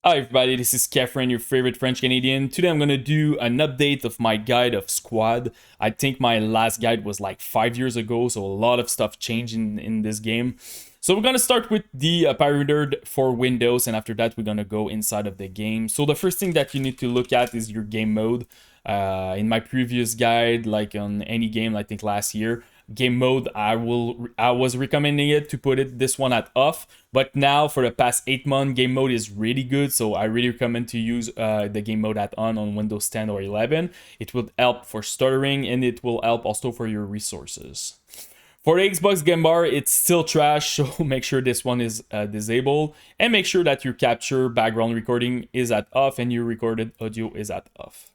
Hi everybody, this is Kefren, your favorite French Canadian. Today I'm gonna do an update of my guide of Squad. I think my last guide was like 5 years ago, so a lot of stuff changed in this game. So we're gonna start with the parameter for Windows, and after that we're gonna go inside of the game. So the first thing that you need to look at is your game mode. In my previous guide, like on any game, I think last year, game mode, I was recommending it to put this one at off, but now for the past 8 months game mode is really good, so I really recommend to use the game mode at on Windows 10 or 11. It will help for stuttering, and it will help also for your resources. For the Xbox Game Bar, it's still trash, so make sure this one is disabled, and make sure that your capture background recording is at off and your recorded audio is at off.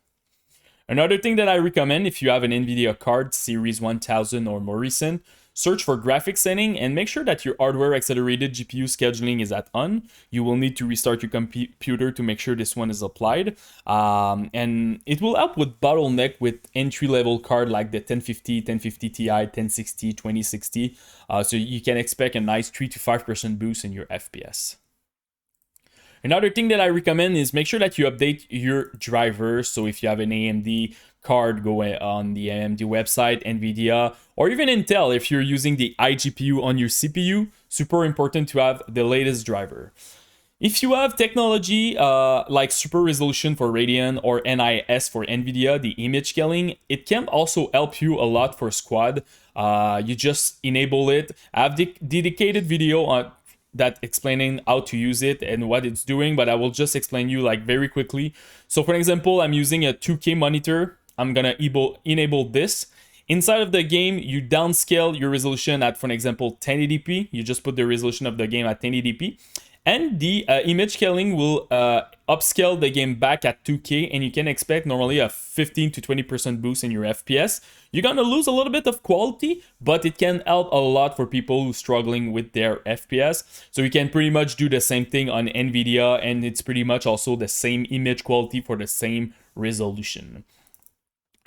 Another thing that I recommend, if you have an NVIDIA card, Series 1000 or more recent, search for graphics setting and make sure that your hardware accelerated GPU scheduling is at on. You will need to restart your computer to make sure this one is applied. And it will help with bottleneck with entry-level card like the 1050, 1050 Ti, 1060, 2060. So you can expect a nice 3 to 5% boost in your FPS. Another thing that I recommend is make sure that you update your drivers. So if you have an AMD card, go on the AMD website, NVIDIA, or even Intel if you're using the iGPU on your CPU. Super important to have the latest driver. If you have technology like super resolution for Radeon or NIS for NVIDIA, the image scaling, it can also help you a lot for Squad. You just enable it. I have dedicated video on that explaining how to use it and what it's doing, but I will just explain you like very quickly. So for example, I'm using a 2K monitor. I'm gonna enable this. Inside of the game, you downscale your resolution at, for example, 1080p. You just put the resolution of the game at 1080p. And the image scaling will upscale the game back at 2K, and you can expect normally a 15 to 20% boost in your FPS. You're gonna lose a little bit of quality, but it can help a lot for people who are struggling with their FPS. So you can pretty much do the same thing on NVIDIA, and it's pretty much also the same image quality for the same resolution.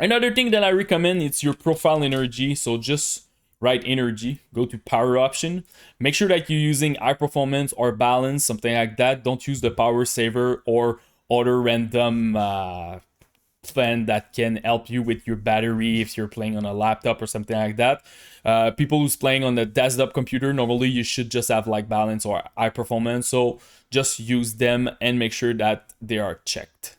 Another thing that I recommend is your profile energy. So just write energy, go to power option, make sure that you're using high performance or balance, something like that. Don't use the power saver or other random plan that can help you with your battery if you're playing on a laptop or something like that. People who's playing on the desktop computer, normally you should just have like balance or high performance, so just use them and make sure that they are checked.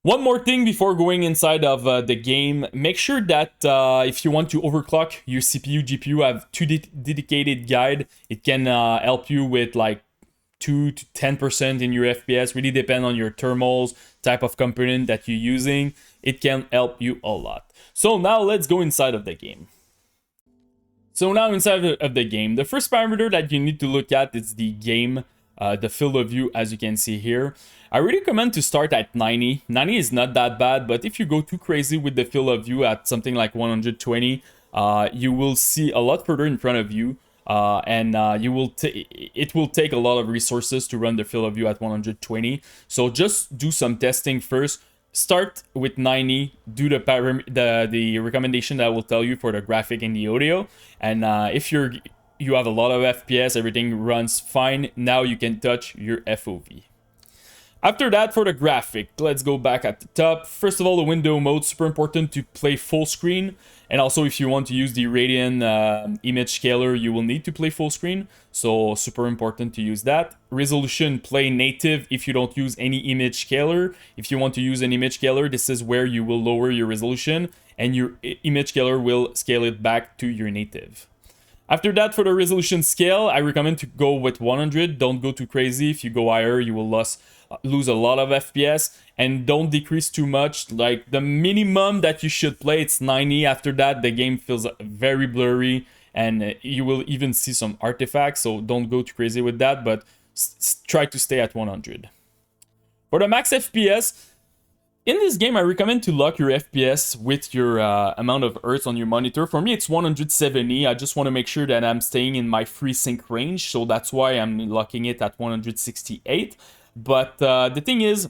One more thing before going inside of the game, make sure that if you want to overclock your CPU, GPU, have two dedicated guide. It can help you with like 2 to 10% in your FPS, really depend on your thermals, type of component that you're using. It can help you a lot. So now let's go inside of the game. So now inside of the game, the first parameter that you need to look at is the game, the field of view, as you can see here. I really recommend to start at 90. 90 is not that bad, but if you go too crazy with the field of view at something like 120, you will see a lot further in front of you, and it will take a lot of resources to run the field of view at 120. So just do some testing first. Start with 90, do the recommendation that I will tell you for the graphic and the audio, and if you have a lot of FPS, everything runs fine, now you can touch your FOV. After that, for the graphic, let's go back at the top. First of all, the window mode, super important to play full screen. And also, if you want to use the Radeon image scaler, you will need to play full screen. So, super important to use that. Resolution, play native if you don't use any image scaler. If you want to use an image scaler, this is where you will lower your resolution, and your image scaler will scale it back to your native. After that, for the resolution scale, I recommend to go with 100. Don't go too crazy. If you go higher, you will lose a lot of FPS, and don't decrease too much. Like the minimum that you should play, it's 90. After that, the game feels very blurry, and you will even see some artifacts, so don't go too crazy with that, but try to stay at 100. For the max FPS, in this game, I recommend to lock your FPS with your amount of hertz on your monitor. For me, it's 170. I just want to make sure that I'm staying in my FreeSync range, so that's why I'm locking it at 168. But the thing is,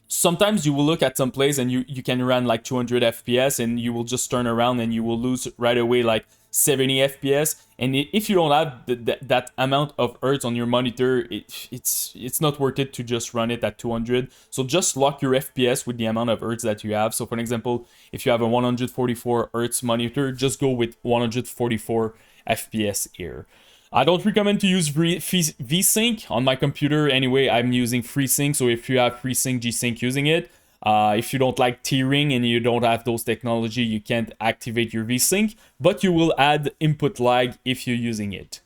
sometimes you will look at some plays and you can run like 200 FPS and you will just turn around and you will lose right away like 70 FPS, and if you don't have that amount of hertz on your monitor, it's not worth it to just run it at 200. So just lock your FPS with the amount of hertz that you have. So for an example, if you have a 144 hertz monitor, just go with 144 FPS here. I don't recommend to use Vsync on my computer. Anyway, I'm using FreeSync, so if you have FreeSync, G-Sync using it. If you don't like tearing and you don't have those technology, you can't activate your Vsync, but you will add input lag if you're using it.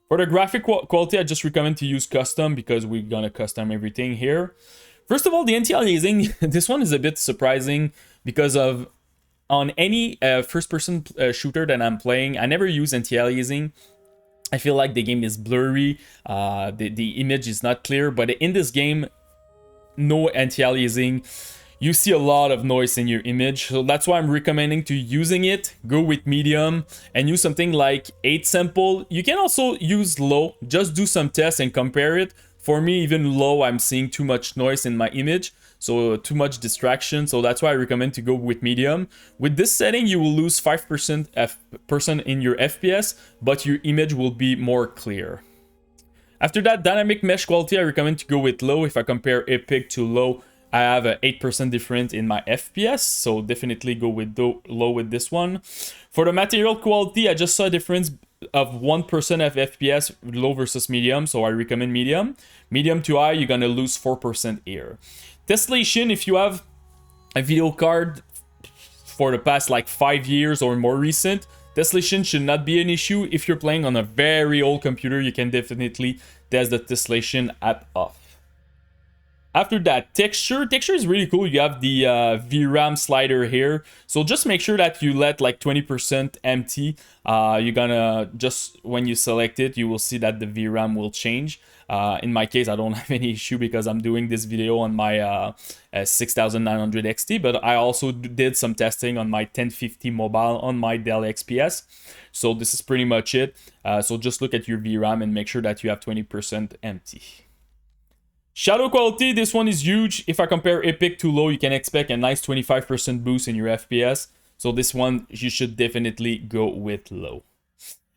For the graphic quality, I just recommend to use custom because we're gonna custom everything here. First of all, the anti-aliasing, this one is a bit surprising because of on any first-person shooter that I'm playing, I never use anti-aliasing. I feel like the game is blurry, the image is not clear, but in this game, no anti-aliasing, you see a lot of noise in your image, so that's why I'm recommending to using it. Go with medium and use something like 8 sample. You can also use low, just do some tests and compare it. For me, even low, I'm seeing too much noise in my image, so too much distraction, so that's why I recommend to go with medium. With this setting, you will lose 5% in your FPS, but your image will be more clear. After that, dynamic mesh quality, I recommend to go with low. If I compare Epic to low, I have an 8% difference in my FPS, so definitely go with low with this one. For the material quality, I just saw a difference of 1% of FPS, low versus medium, so I recommend medium. Medium to high, you're gonna lose 4% here. Tessellation, if you have a video card for the past like 5 years or more recent, tessellation should not be an issue. If you're playing on a very old computer, you can definitely test the tessellation at off. After that, texture is really cool. You have the VRAM slider here. So just make sure that you let like 20% empty. You're gonna, just when you select it, you will see that the VRAM will change. In my case, I don't have any issue because I'm doing this video on my 6900 XT, but I also did some testing on my 1050 mobile on my Dell XPS. So this is pretty much it. So just look at your VRAM and make sure that you have 20% empty. Shadow quality, this one is huge. If I compare Epic to low, you can expect a nice 25% boost in your FPS. So this one, you should definitely go with low.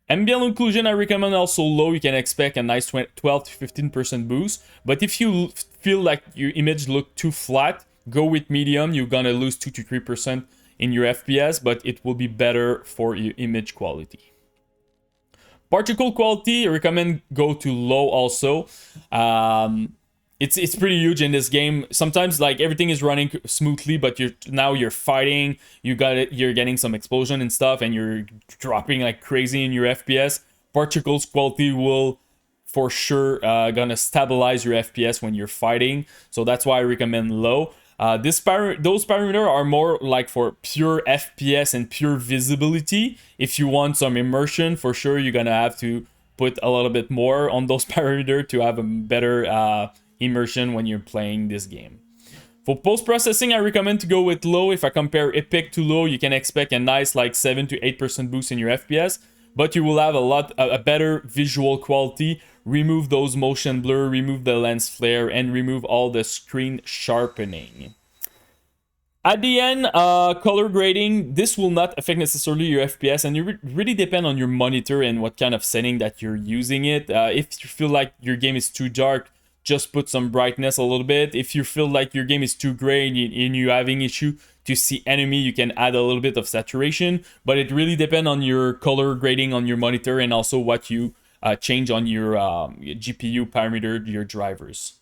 Ambient occlusion, I recommend also low. You can expect a nice 12 to 15% boost. But if you feel like your image look too flat, go with medium. You're gonna lose 2 to 3% in your FPS, but it will be better for your image quality. Particle quality, I recommend go to low also. It's pretty huge in this game. Sometimes like everything is running smoothly, but you're fighting, you're getting some explosion and stuff, and you're dropping like crazy in your FPS. Particles quality will for sure gonna stabilize your FPS when you're fighting, so that's why I recommend low. Those parameters are more like for pure FPS and pure visibility. If you want some immersion, for sure you're gonna have to put a little bit more on those parameters to have a better immersion when you're playing this game. For post-processing, I recommend to go with low. If I compare Epic to low, you can expect a nice like 7 to 8% boost in your FPS, but you will have a better visual quality. Remove those motion blur, remove the lens flare, and remove all the screen sharpening. At the end, color grading, this will not affect necessarily your FPS, and it really depend on your monitor and what kind of setting that you're using it. If you feel like your game is too dark, just put some brightness a little bit. If you feel like your game is too gray and you're having issue to see enemy, you can add a little bit of saturation, but it really depends on your color grading on your monitor and also what you change on your GPU parameter, your drivers.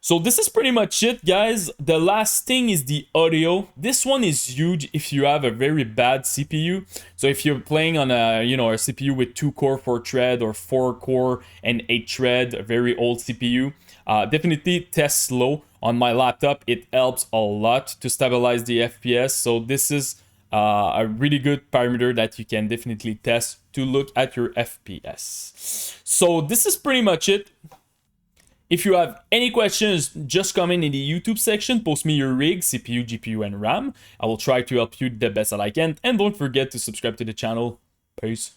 So this is pretty much it, guys. The last thing is the audio. This one is huge if you have a very bad CPU. So if you're playing on a, a CPU with 2-core 4-thread or 4-core and 8-thread, a very old CPU, definitely test slow. On my laptop, it helps a lot to stabilize the FPS. So this is a really good parameter that you can definitely test to look at your FPS. So this is pretty much it. If you have any questions, just comment in the YouTube section, post me your rig, CPU, GPU, and RAM. I will try to help you the best that I can. And don't forget to subscribe to the channel. Peace.